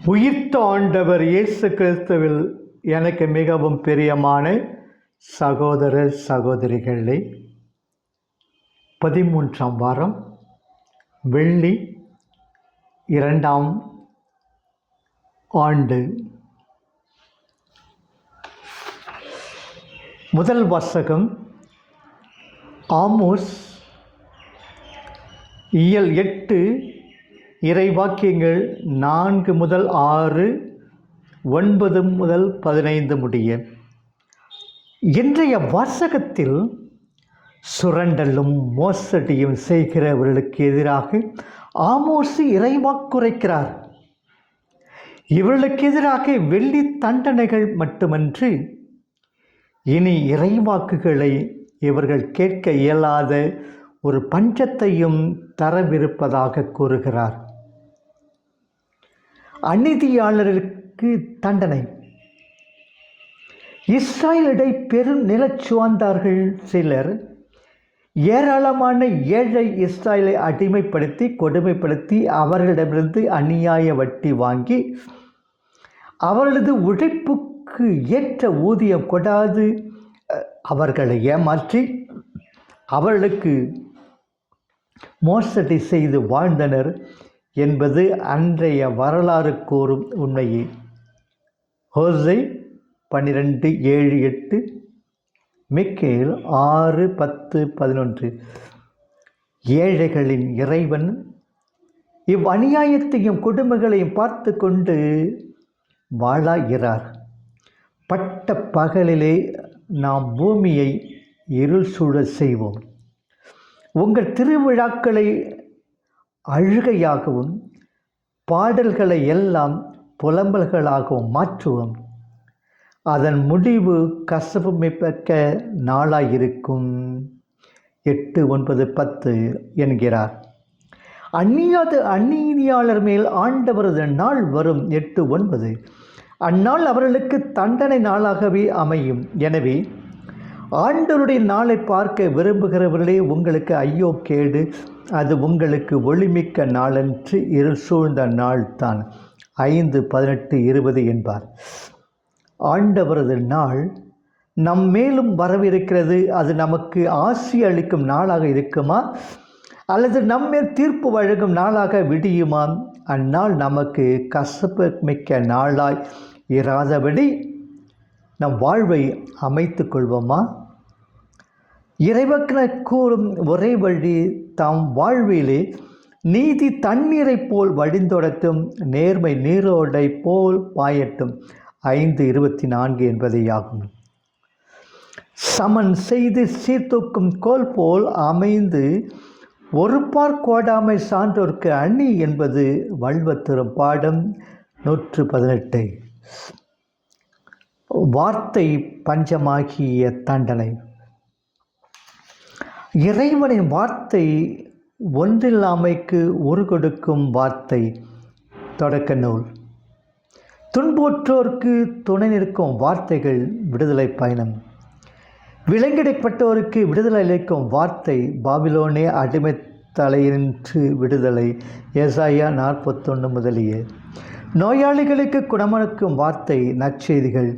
உயிர்த்த ஆண்டவர் இயேசு கிறிஸ்துவில் எனக்கு மிகவும் பிரியமான சகோதர சகோதரிகளே, 13ஆம் வாரம் வெள்ளி 2ஆம் ஆண்டு. முதல் வாசகம் ஆமோஸ் இயல் 8 இறைவாக்கியங்கள் 4 முதல் 6, 9 முதல் 15 முடிய. இன்றைய வாசகத்தில் சுரண்டலும் மோசடியும் செய்கிறவர்களுக்கு எதிராக ஆமோஸ் இறைவாக்குரைக்கிறார். இவர்களுக்கு எதிராக வெள்ளி தண்டனைகள் மட்டுமன்று, இனி இறைவாக்குகளை இவர்கள் கேட்க இயலாத ஒரு பஞ்சத்தையும் தரவிருப்பதாக கூறுகிறார். அநீதியாளர்களுக்கு தண்டனை. இஸ்ராயலிடை பெரும் நிலச்சுவாந்தார்கள் சிலர் ஏராளமான ஏழை இஸ்ராயலை அடிமைப்படுத்தி கொடுமைப்படுத்தி அவர்களிடமிருந்து அநியாய வட்டி வாங்கி அவர்களது உழைப்புக்கு ஏற்ற ஊதியம் கொடாது அவர்களை ஏமாற்றி அவர்களுக்கு மோசடி செய்து வாழ்ந்தனர் என்பது அன்றைய வரலாறு கூறும் உண்மையே. ஹோசே 12:7-8, மிக்கேல் 6:10-11. ஏழைகளின் இறைவன் இவ்வநியாயத்தையும் கொடுமைகளையும் பார்த்து கொண்டு வாழாகிறார். பட்ட பகலிலே நாம் பூமியை இருள் சூழ செய்வோம். உங்கள் திருவிழாக்களை அழுகையாகவும் பாடல்களை எல்லாம் புலம்பல்களாகவும் மாற்றுவோம். அதன் முடிவு கசப்பு மிக்க நாளாயிருக்கும். 8, 9, 10 என்கிறார். அநீதியாளர் மேல் ஆண்டவரது நாள் வரும். 8, 9. அந்நாள் அவர்களுக்கு தண்டனை நாளாகவே அமையும். எனவே ஆண்டவருடைய நாளை பார்க்க விரும்புகிறவர்களே, உங்களுக்கு ஐயோ கேடு. அது உங்களுக்கு ஒளிமிக்க நாளன்று, இருள் சூழ்ந்த நாள் தான். 5, 18, 20 என்பார். ஆண்டவரது நாள் நம் மேலும் வரவிருக்கிறது. அது நமக்கு ஆசி அளிக்கும் நாளாக இருக்குமா, அல்லது நம்மேல் தீர்ப்பு வழங்கும் நாளாக விடியுமா? அந்நாள் நமக்கு கசப்பு மிக்க நாளாய் இராதபடி நம் வாழ்வை அமைத்து கொள்வோமா? இறைவன் கூறும் ஒரே வழி, தாம் வாழ்விலே நீதி தண்ணீரை போல் வழிந்தொடட்டும், நேர்மை நீரோடை போல் பாயட்டும். 5:24 என்பதேயாகும். சமன் செய்து சீர்தூக்கும் கோல் போல் அமைந்து ஒரு பார் கோடாமை சான்றோர்க்கு அணி என்பது வள்ளுவத்தரும் பாடம் 118. வார்த்தை பஞ்சமாகிய தண்டனை. இறைவனின் வார்த்தை ஒன்றில்லாமைக்கு ஒரு கொடுக்கும் வார்த்தை. தொடக்க நூல். துன்புற்றோருக்கு துணை நிற்கும் வார்த்தைகள் விடுதலை பயணம். விலங்கிடப்பட்டோருக்கு விடுதலை அளிக்கும் வார்த்தை. பாபிலோனே அடிமை தலையின்று விடுதலை. ஏசாயா 41 முதலிய. நோயாளிகளுக்கு குணமளிக்கும் வார்த்தை. நற்செய்திகள்.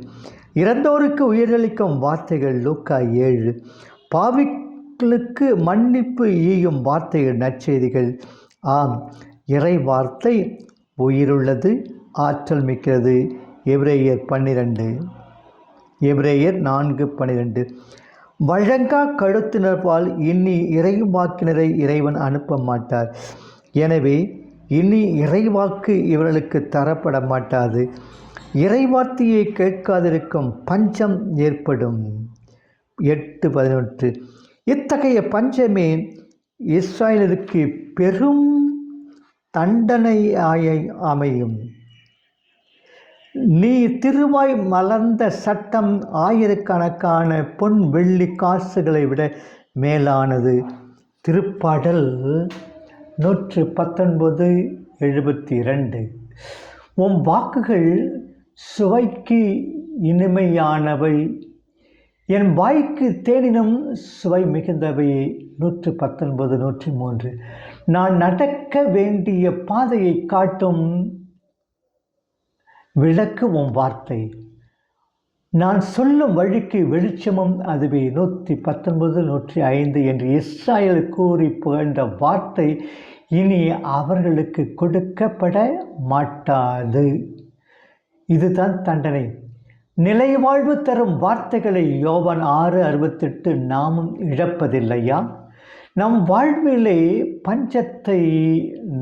இறந்தோருக்கு உயிரளிக்கும் வார்த்தைகள். லூக்கா 7. பாவிகளுக்கு மன்னிப்பு ஈயும் வார்த்தைகள். நற்செய்திகள். ஆம், இறை வார்த்தை உயிருள்ளது, ஆற்றல் மிக்கிறது. எபிரேயர் 12. எபிரேயர் 4:12. வழங்கா கழுத்தினர்பால் இனி இறைவாக்கினரை இறைவன் அனுப்ப மாட்டார். எனவே இனி இறைவாக்கு இவர்களுக்கு தரப்பட மாட்டாது. இறைவார்த்தையை கேட்காதிருக்கும் பஞ்சம் ஏற்படும். 8:11. இத்தகைய பஞ்சமே இஸ்ராயலுக்கு பெரும் தண்டனையாய் அமையும். நீ திருவாய் மலர்ந்த சட்டம் ஆயிரக்கணக்கான பொன் வெள்ளி காசுகளை விட மேலானது. திருப்பாடல் 119:72. உம் வாக்குகள் சுவைக்கு இனிமையானவை, என் வாய்க்கு தேனினும் சுவை மிகுந்தவையே. 119, 103. நான் நடக்க வேண்டிய பாதையை காட்டும் விளக்கு உம் வார்த்தை, நான் சொல்லும் வழிக்கு வெளிச்சமும் அதுவே. 119 105 என்று இஸ்ராயேல் கூறி புகழ்ந்த வார்த்தை இனி அவர்களுக்கு கொடுக்கப்பட மாட்டாது. இதுதான் தண்டனை. நிலை வாழ்வு தரும் வார்த்தைகளை யோவான் 6:68 நாமும் இழப்பதில்லையா? நம் வாழ்விலே பஞ்சத்தை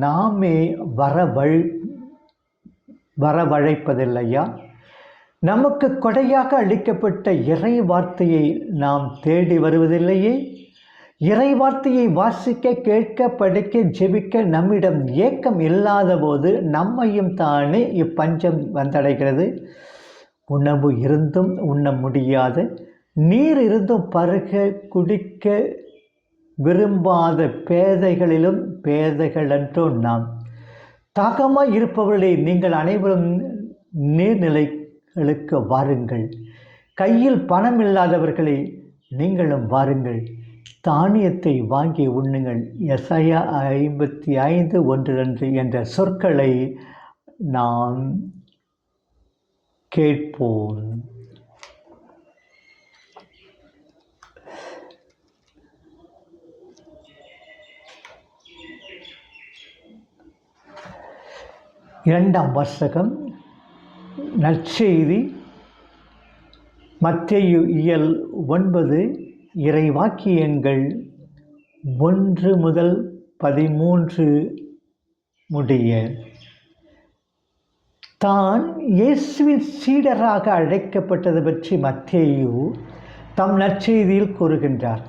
நாமே வரவழைப்பதில்லையா? நமக்கு கொடையாக அளிக்கப்பட்ட இறை வார்த்தையை நாம் தேடி வருவதில்லையே? இறை வார்த்தையை வாசிக்க, கேட்க, படிக்க, ஜெபிக்க நம்மிடம் ஏக்கம் இல்லாத போது நம்மையும் தானே இப்பஞ்சம் வந்தடைகிறது. உணவு இருந்தும் உண்ண முடியாத, நீர் இருந்தும் பருக குடிக்க விரும்பாத பேதைகளிலும் பேதைகளன்றோ நாம். தாகமாய் இருப்பவர்களே, நீங்கள் அனைவரும் நீர்நிலைகளுக்கு வாருங்கள். கையில் பணம் இல்லாதவர்களே, நீங்களும் வாருங்கள், தானியத்தை வாங்கி உண்ணுங்கள். எசாயா 55:1-2 என்ற சொற்களை நாம் கேட்போம். இரண்டாம் வாசகம், நற்செய்தி மத்தேயு இயல் 9 இறைவாக்கியங்கள் 1 முதல் 13 முடிய. தான் இயேசுவின் சீடராக அழைக்கப்பட்டது பற்றி மத்தேயு தம் நற்செய்தியில் கூறுகின்றார்.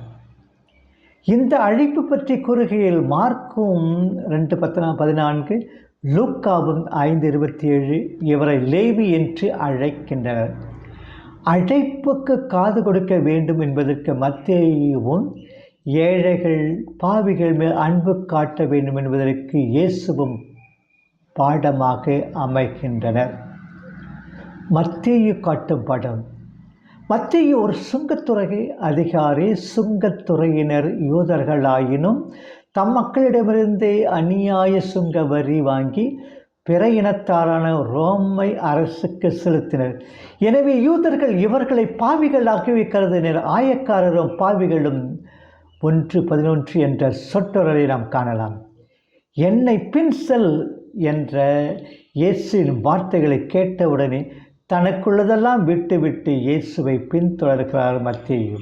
இந்த அழைப்பு பற்றி கூறுகையில் மார்க்கும் 2:14, லூக்காவும் 5:27 இவரை லேவி என்று அழைக்கின்றனர். அழைப்புக்கு காது கொடுக்க வேண்டும் என்பதற்கு மத்தேயுவும் ஏழைகள் பாவிகள் மேல் அன்பு காட்ட வேண்டும் என்பதற்கு இயேசுவும் பாடமாக அமைகின்றனர். மத்தேயு காட்டும் படம். மத்தேயு ஒரு சுங்கத்துறை அதிகாரி. சுங்கத்துறையினர் யூதர்களாயினும் தம் மக்களிடமிருந்தே அநியாய சுங்க வரி வாங்கி பிற இனத்தாரான ரோமை அரசுக்கு செலுத்தினர். எனவே யூதர்கள் இவர்களை பாவிகளாகவே கருதினர். ஆயக்காரரும் பாவிகளும் 1:11 என்ற சொற்றொடரை நாம் காணலாம். என்னை பின் செல் என்ற இயேசுவின் வார்த்தைகளை கேட்டவுடனே தனக்குள்ளதெல்லாம் விட்டுவிட்டு இயேசுவை பின்தொடர்கிறார் மத்தேயு.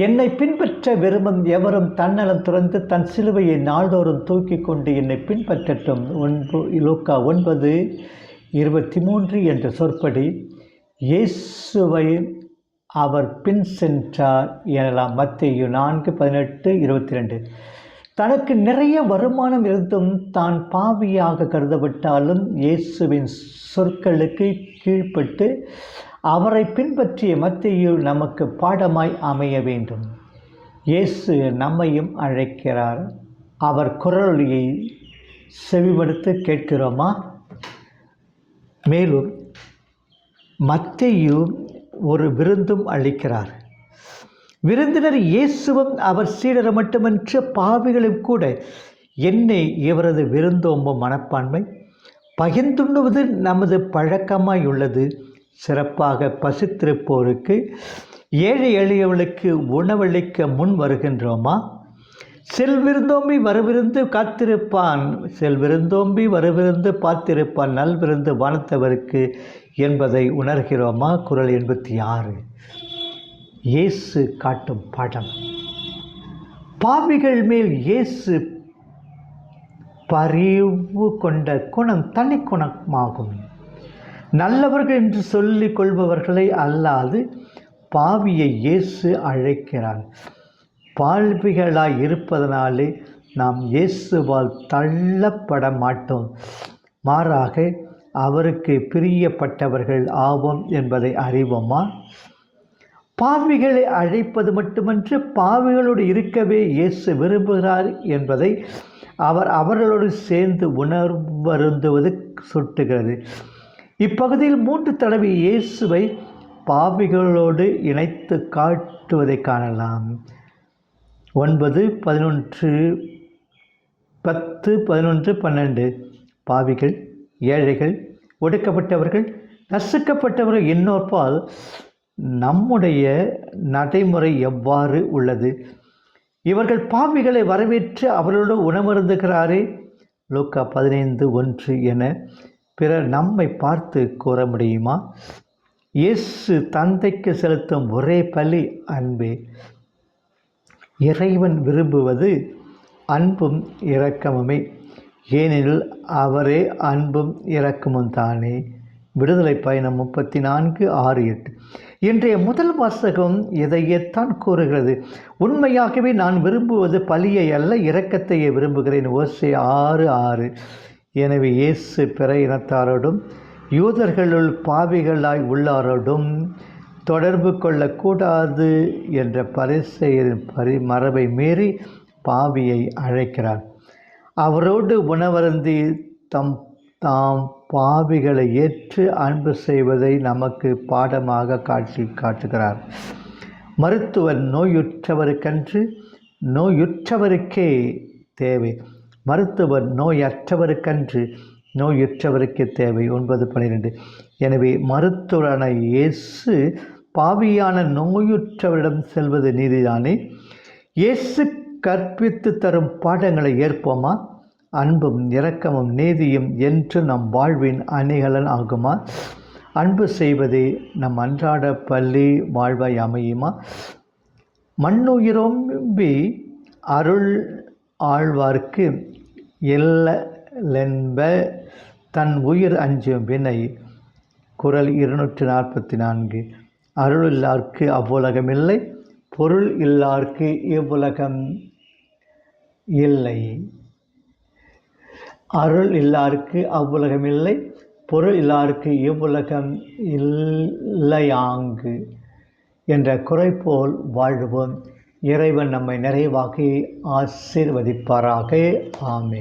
என்னை பின்பற்ற விரும்பும் எவரும் தன்னலம் துறந்து தன் சிலுவையை நாள்தோறும் தூக்கி கொண்டு என்னை பின்பற்றட்டும். லூக்கா 9:23 என்ற சொற்படி இயேசுவை அவர் பின் சென்றார் எனலாம். மத்தேயு 4:18-22. தனக்கு நிறைய வருமானம் இருந்தும் தான் பாவியாக கருதப்பட்டாலும் இயேசுவின் சொற்களுக்கு கீழ்ப்பட்டு அவரை பின்பற்றிய மத்தேயு நமக்கு பாடமாய் அமைய வேண்டும். இயேசு நம்மையும் அழைக்கிறார். அவர் குரலொலியை செவிமடுத்து கேட்கிறோமா? மேலும் மத்தேயு ஒரு விருந்தும் அளிக்கிறார். விருந்தினர் இயேசுவும் அவர் சீடர் மட்டுமன்று பாவிகளும் கூட. என்னை இவரது விருந்தோம்பும் மனப்பான்மை பகிர்ந்துண்ணுவது நமது பழக்கமாயுள்ளது. சிறப்பாக பசித்திருப்போருக்கு, ஏழை எளியவளுக்கு உணவளிக்க முன் வருகின்றோமா? செல்விருந்தோம்பி வரவிருந்து காத்திருப்பான், செல்விருந்தோம்பி வரவிருந்து பார்த்திருப்பான், நல்விருந்து வானத்தவருக்கு என்பதை உணர்கிறோமா? குறள் 86. இயேசு காட்டும் படம். பாவிகள் மேல் இயேசு பரிவு கொண்ட குணம் தனி குணமாகும். நல்லவர்கள் என்று சொல்லிக் கொள்பவர்களை அல்லாது பாவியை இயேசு அழைக்கிறார். பாவிகளாய் இருப்பதனாலே நாம் இயேசுவால் தள்ளப்பட மாட்டோம். மாறாக அவருக்கு பிரியப்பட்டவர்கள் ஆவோம் என்பதை அறிவோமா? பாவிகளை அழைப்பது மட்டுமன்று, பாவிகளோடு இருக்கவே இயேசு விரும்புகிறார் என்பதை அவர்களோடு சேர்ந்து உணர்வருந்துவது சுட்டுகிறது. இப்பகுதியில் 3 தடவை இயேசுவை பாவிகளோடு இணைத்து காட்டுவதை காணலாம். 9, 11, 10, 11, 12. பாவிகள், ஏழைகள், ஒடுக்கப்பட்டவர்கள், நசுக்கப்பட்டவர்கள் இன்னொருபால் நம்முடைய நடைமுறை எவ்வாறு உள்ளது? இவர்கள் பாவிகளை வரவேற்று அவர்களோடு உணவருந்துகிறாரே, லூக்கா 15:1 என பிறர் நம்மை பார்த்து கூற முடியுமா? இயேசு தந்தைக்கு செலுத்தும் ஒரே பலி அன்பே. இறைவன் விரும்புவது அன்பும் இரக்கமுமே, ஏனெனில் அவரே அன்பும் இரக்கமும் தானே. விடுதலை பயணம் 34:6-8. இன்றைய முதல் வாசகம் இதையேத்தான் கூறுகிறது. உண்மையாகவே நான் விரும்புவது பலியை அல்ல, இரக்கத்தையே விரும்புகிறேன். ஓசே 6:6. எனவே இயேசு பிற இனத்தாரோடும் யூதர்களுள் பாவிகளாய் உள்ளாரோடும் தொடர்பு கொள்ளக்கூடாது என்ற பரிசேயரின் மரபை மீறி பாவியை அழைக்கிறார். அவரோடு உணவருந்தி தாம் பாவிகளை ஏற்று அன்பு செய்வதை நமக்கு பாடமாக காட்டுகிறார். மருத்துவர் நோயுற்றவருக்கே தேவை. மருத்துவர் நோயற்றவருக்கன்று, நோயுற்றவருக்கே தேவை. 9:12. எனவே மருத்துவரான இயேசு பாவியான நோயுற்றவரிடம் செல்வது நீதிதானே? இயேசு கற்பித்து தரும் பாடங்களை ஏற்போமா? அன்பும் இரக்கமும் நீதியும் என்று நம் வாழ்வின் அணிகலன் ஆகுமா? அன்பு செய்வதே நம் அன்றாட பள்ளி வாழ்வாய் அமையுமா? மண்ணுயிரோம்பி அருள் ஆழ்வார்க்கு இல்லென்ப தன் உயிர் அஞ்சும் வினை. குறள் 244. அருள் இல்லார்க்கு அவ்வுலகம் இல்லை, பொருள் இல்லார்க்கு இவ்வுலகம் இல்லை. அருள் இல்லார்க்கு அவ்வுலகம் இல்லை, பொருள் இல்லார்க்கு இவ்வுலகம் இல்லையாங்கு என்ற குறைபோல் வாழ்வோம். இறைவன் நம்மை நிறைவாக ஆசீர்வதிப்பாராக. ஆமென்.